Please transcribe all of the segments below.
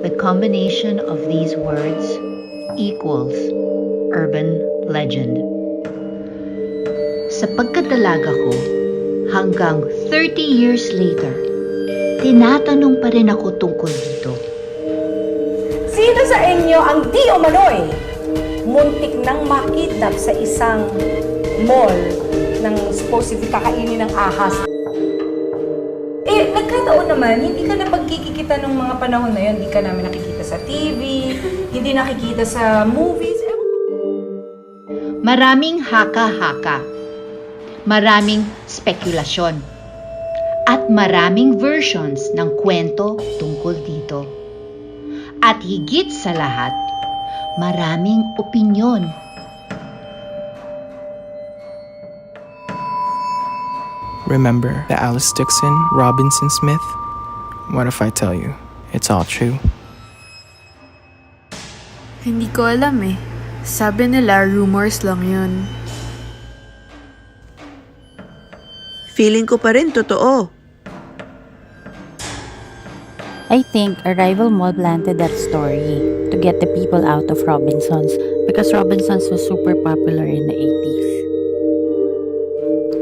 The combination of these words equals urban legend. Sa pagkadalaga ko, hanggang 30 years later, tinatanong pa rin ako tungkol dito. Sino sa inyo ang di umano'y muntik nang makidnap sa isang mall ng supposedly kakainin ng ahas? Nagkataon naman, hindi ka na pagkikita ng mga panahon na yun. Hindi ka namin nakikita sa TV, hindi nakikita sa movies. Maraming haka-haka, maraming spekulasyon, at maraming versions ng kwento tungkol dito. At higit sa lahat, maraming opinyon. Remember the Alice Dixon Robinson Smith? What if I tell you it's all true? Hindi ko alam eh. Sabi nila rumors lang yun. Feeling ko pa rin totoo. I think a rival mall planted that story to get the people out of Robinsons because Robinsons was super popular in the 80s.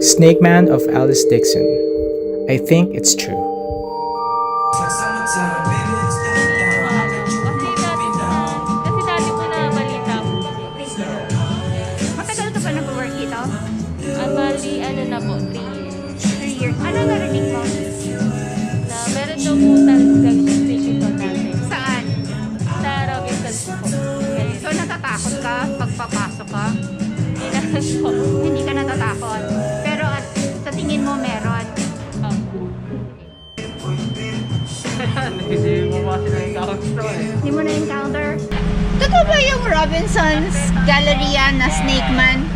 Snake Man of Alice Dixon. I think it's true. Kasi dati ko na balita mo. Matagal ka ba nag-work dito? Bali, na po, 3 years. 3 years. Ano narinig mo? Na meron daw po talagang physical natin. Saan? Sa Robinsons po. So natatakot ka pag papasok ka? Hindi naman po. Hindi ka natatakot. Pero at sa tingin mo meron. Hindi mo na-encounter? Totoo ba yung Robinsons Galleria na Snake Man?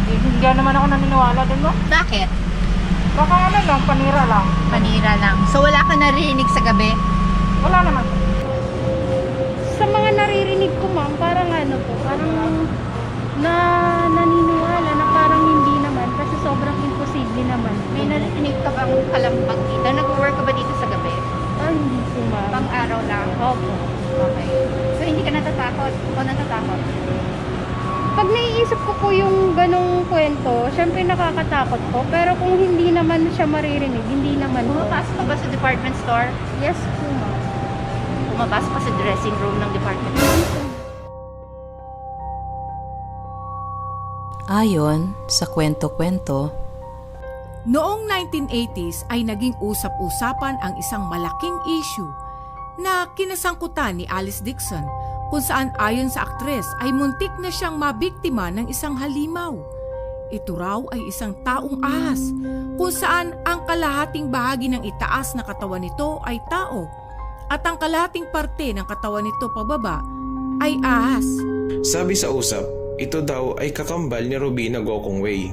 Hindi naman ako naniniwala din mo. Bakit? Baka lang, panira lang. Panira lang. So wala ka narinig sa gabi? Wala naman. Sa mga naririnig ko, ma'am, parang naniniwala na parang hindi naman kasi sobrang imposible naman. May narinig ka bang kalampag dito? Nag-work ka ba dito sa gabi? Hindi po, ma'am. Pang-araw lang? Opo. Okay. So hindi ka natatakot? O natatakot? Pag naiisip ko po yung ganong kwento, syempre nakakatakot po. Pero kung hindi naman siya maririnig, hindi naman po. Pumapasok ka ba sa department store? Yes po, ma'am. Pumapasok ka sa dressing room ng department store? Ayon sa kwento-kwento, noong 1980s ay naging usap-usapan ang isang malaking issue na kinasangkutan ni Alice Dixon kung saan ayon sa aktres ay muntik na siyang mabiktima ng isang halimaw. Ito raw ay isang taong ahas kung saan ang kalahating bahagi ng itaas na katawan nito ay tao at ang kalahating parte ng katawan nito pababa ay ahas. Sabi sa usap, ito daw ay kakambal ni Robina Gokongwei.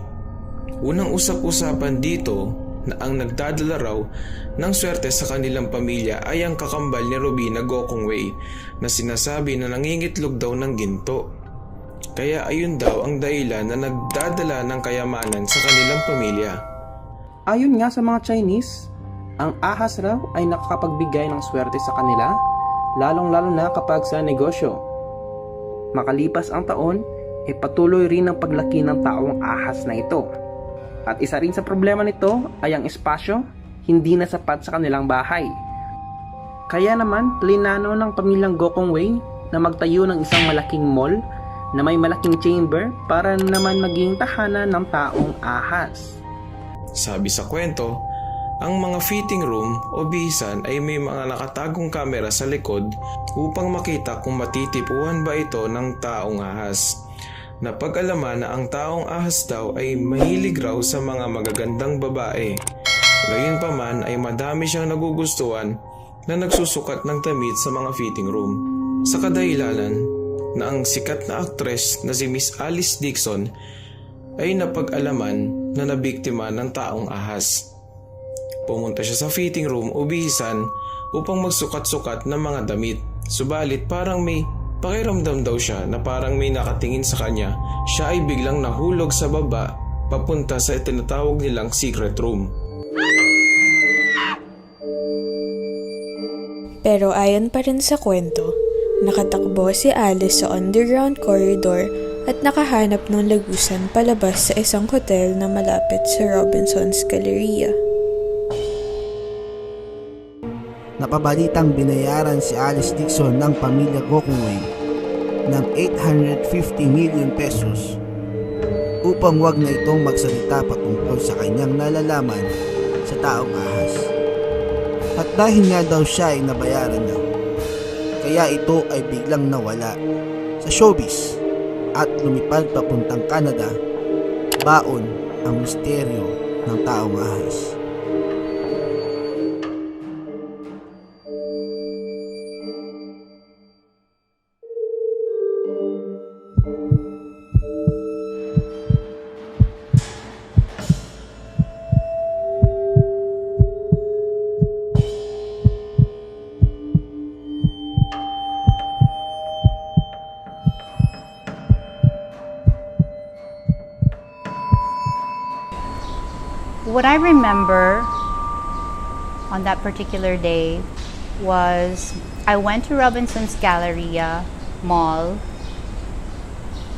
Unang usap-usapan dito na ang nagdadala raw ng swerte sa kanilang pamilya ay ang kakambal ni Robina Gokongwei na sinasabi na nangingitlog daw ng ginto. Kaya ayun daw ang dahilan na nagdadala ng kayamanan sa kanilang pamilya. Ayon nga sa mga Chinese, ang ahas raw ay nakakapagbigay ng swerte sa kanila, lalong-lalo na kapag sa negosyo. Makalipas ang taon, patuloy rin ang paglaki ng taong ahas na ito. At isa rin sa problema nito ay ang espasyo, hindi na sapat sa kanilang bahay. Kaya naman, plinano ng pamilyang Gokongwei na magtayo ng isang malaking mall na may malaking chamber para naman maging tahanan ng taong ahas. Sabi sa kwento, ang mga fitting room o bihisan ay may mga nakatagong kamera sa likod upang makita kung matitipuhan ba ito ng taong ahas. Napag-alaman na ang taong ahas daw ay mahilig raw sa mga magagandang babae. Gayunpaman ay madami siyang nagugustuhan na nagsusukat ng damit sa mga fitting room. Sa kadahilanan na ang sikat na aktres na si Miss Alice Dixon ay napag-alaman na nabiktima ng taong ahas. Pumunta siya sa fitting room o bihisan upang magsukat-sukat ng mga damit. Subalit parang may pakiramdam daw siya na parang may nakatingin sa kanya. Siya ay biglang nahulog sa baba papunta sa tinatawag nilang secret room. Pero ayon pa rin sa kwento, nakatakbo si Alice sa underground corridor at nakahanap ng lagusan palabas sa isang hotel na malapit sa Robinson's Galleria. Napabalitang binayaran si Alice Dixon ng pamilya Gokongwei ng 850 million pesos upang wag na itong magsalita patungkol sa kanyang nalalaman sa taong ahas. At dahil nga daw siya ay nabayaran na, kaya ito ay biglang nawala sa showbiz at lumipad papuntang Canada, baon ang misteryo ng taong ahas. What I remember on that particular day was I went to Robinson's Galleria mall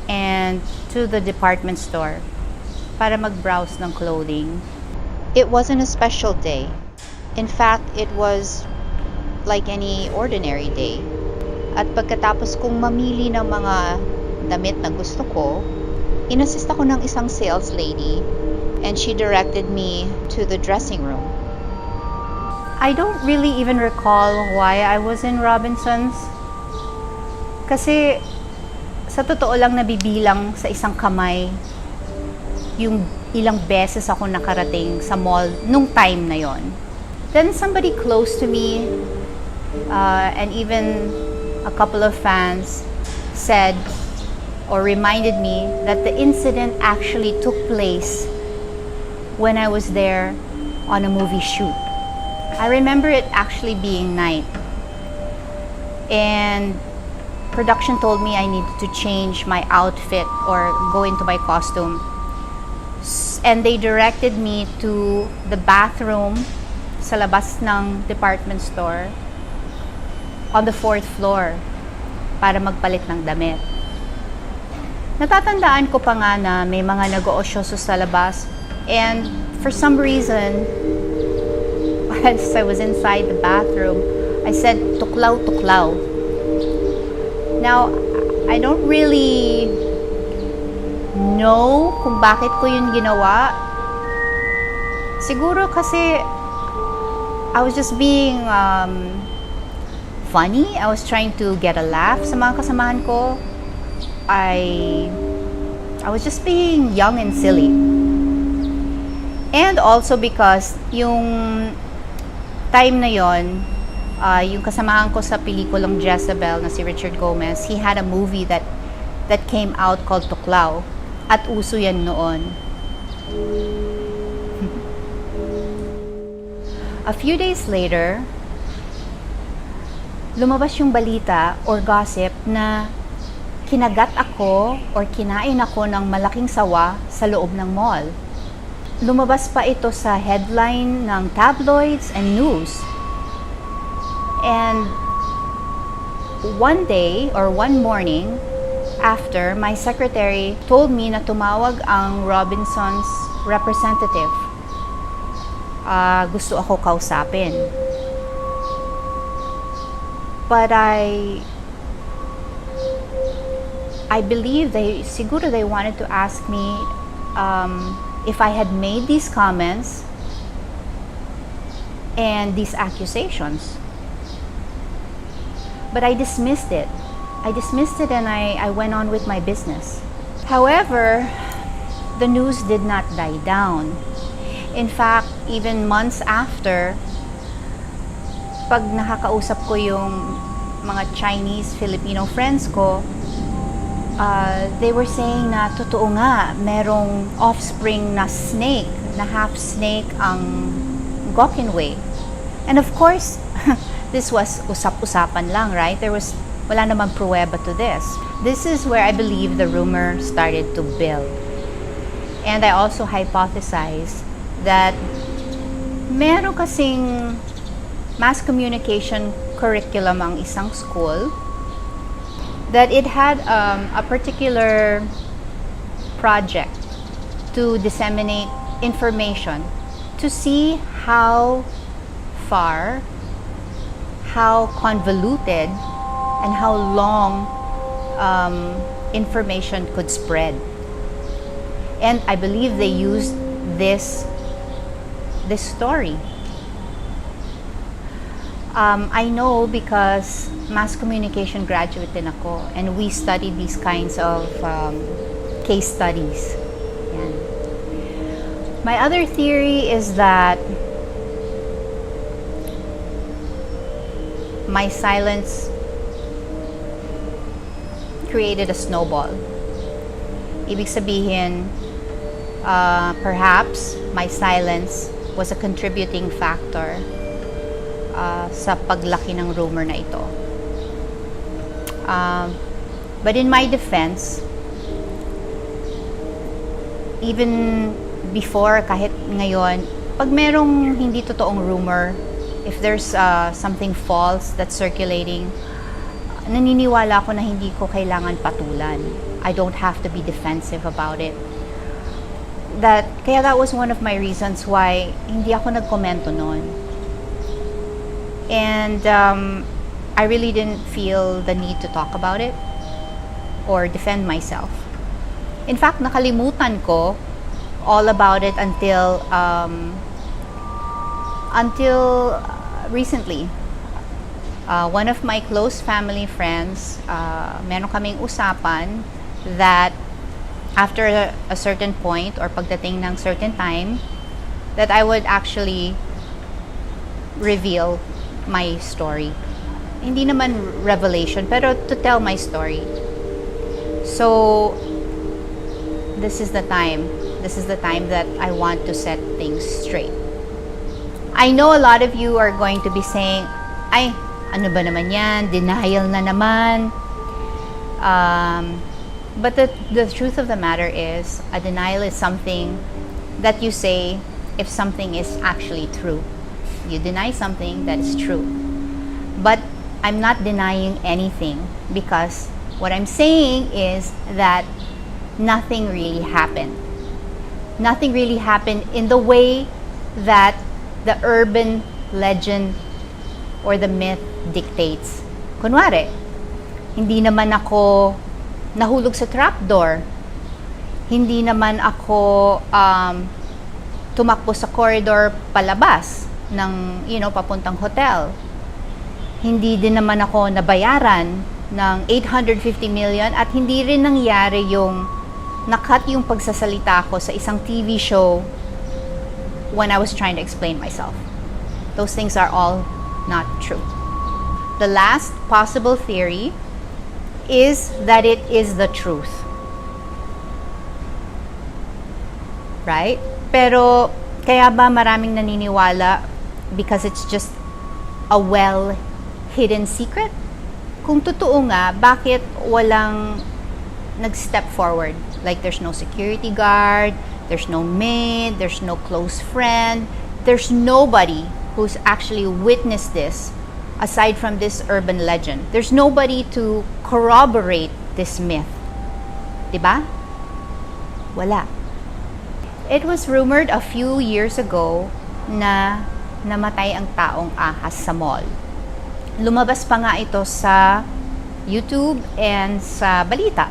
and to the department store para mag-browse ng clothing. It wasn't a special day. In fact, it was like any ordinary day. At pagkatapos kong mamili ng mga damit na gusto ko, inassist ako ng isang sales lady and she directed me to the dressing room. I don't really even recall why I was in Robinson's. Kasi sa totoo lang nabibilang sa isang kamay yung ilang beses ako nakarating sa mall nung time na yon. Then somebody close to me and even a couple of fans said or reminded me that the incident actually took place when I was there on a movie shoot. I remember it actually being night. And production told me I needed to change my outfit or go into my costume. And they directed me to the bathroom sa labas ng department store on the 4th floor para magpalit ng damit. Natatandaan ko pa nga na may mga nag-oosyoso sa labas. And for some reason, as I was inside the bathroom, I said, "Tuklaw, tuklaw." Now, I don't really know kung bakit ko yun ginawa. Siguro kasi I was just being funny. I was trying to get a laugh sa mga kasamahan ko. I was just being young and silly. And also because yung time na yon, yung kasamahan ko sa pelikulang Jezebel na si Richard Gomez, he had a movie that came out called Tuklaw. At uso yan noon. A few days later, lumabas yung balita or gossip na kinagat ako or kinain ako ng malaking sawa sa loob ng mall. Lumabas pa ito sa headline ng tabloids and news. And one day or one morning after, my secretary told me na tumawag ang Robinson's representative. Gusto ako kausapin. But I believe siguro they wanted to ask me if I had made these comments and these accusations. But I dismissed it. And I went on with my business. However, the news did not die down. In fact, even months after, pag nakakausap ko yung mga Chinese, Filipino friends ko, they were saying na totoo nga, merong offspring na snake, na half snake ang Gokongwei. And of course, this was usap-usapan lang, right? Wala namang pruweba to this. This is where I believe the rumor started to build. And I also hypothesized that meron kasing mass communication curriculum ang isang school, that it had a particular project to disseminate information to see how far, how convoluted, and how long information could spread. And I believe they used this story. I know because mass communication graduate din ako, and we studied these kinds of case studies. Yan. My other theory is that my silence created a snowball. Ibig sabihin, perhaps my silence was a contributing factor sa paglaki ng rumor na ito. But in my defense, even before, kahit ngayon, pag merong hindi totoong rumor, if there's something false that's circulating, naniniwala ako na hindi ko kailangan patulan. I don't have to be defensive about it. Kaya that was one of my reasons why hindi ako nagkomento noon. And I really didn't feel the need to talk about it or defend myself. In fact, nakalimutan ko all about it until recently. One of my close family friends, meron kaming usapan that after a certain point or pagdating ng certain time, that I would actually reveal my story. Hindi naman revelation, pero to tell my story. So, this is the time. This is the time that I want to set things straight. I know a lot of you are going to be saying, ay, ano ba naman yan? Denial na naman. But the truth of the matter is, a denial is something that you say if something is actually true. You deny something that is true. But I'm not denying anything, because what I'm saying is that nothing really happened. Nothing really happened in the way that the urban legend or the myth dictates. Kunwari, hindi naman ako nahulog sa trapdoor. Hindi naman ako tumakbo sa corridor palabas ng, papuntang hotel. Hindi din naman ako nabayaran ng 850 million at hindi rin nangyari yung nakat yung pagsasalita ko sa isang TV show when I was trying to explain myself. Those things are all not true. The last possible theory is that it is the truth. Right? Pero kaya ba maraming naniniwala because it's just a well-hidden secret? Kung totoo nga, bakit walang nag-step forward? Like there's no security guard, there's no maid, there's no close friend, there's nobody who's actually witnessed this aside from this urban legend. There's nobody to corroborate this myth. Diba? Wala. It was rumored a few years ago na namatay ang taong ahas sa mall. Lumabas pa nga ito sa YouTube and sa balita.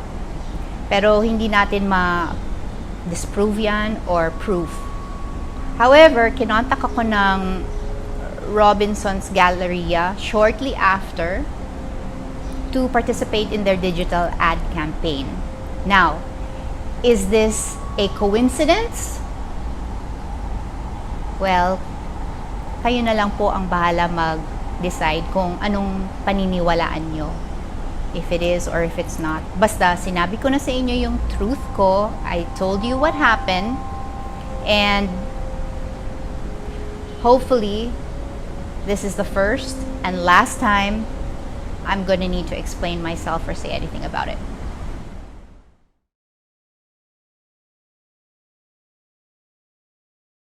Pero hindi natin ma-disprove yan or proof. However, kinontak ako ng Robinson's Galleria shortly after to participate in their digital ad campaign. Now, is this a coincidence? Well, kayo na lang po ang bahala mag-decide kung anong paniniwalaan nyo. If it is or if it's not. Basta, sinabi ko na sa inyo yung truth ko. I told you what happened. And hopefully, this is the first and last time I'm gonna need to explain myself or say anything about it.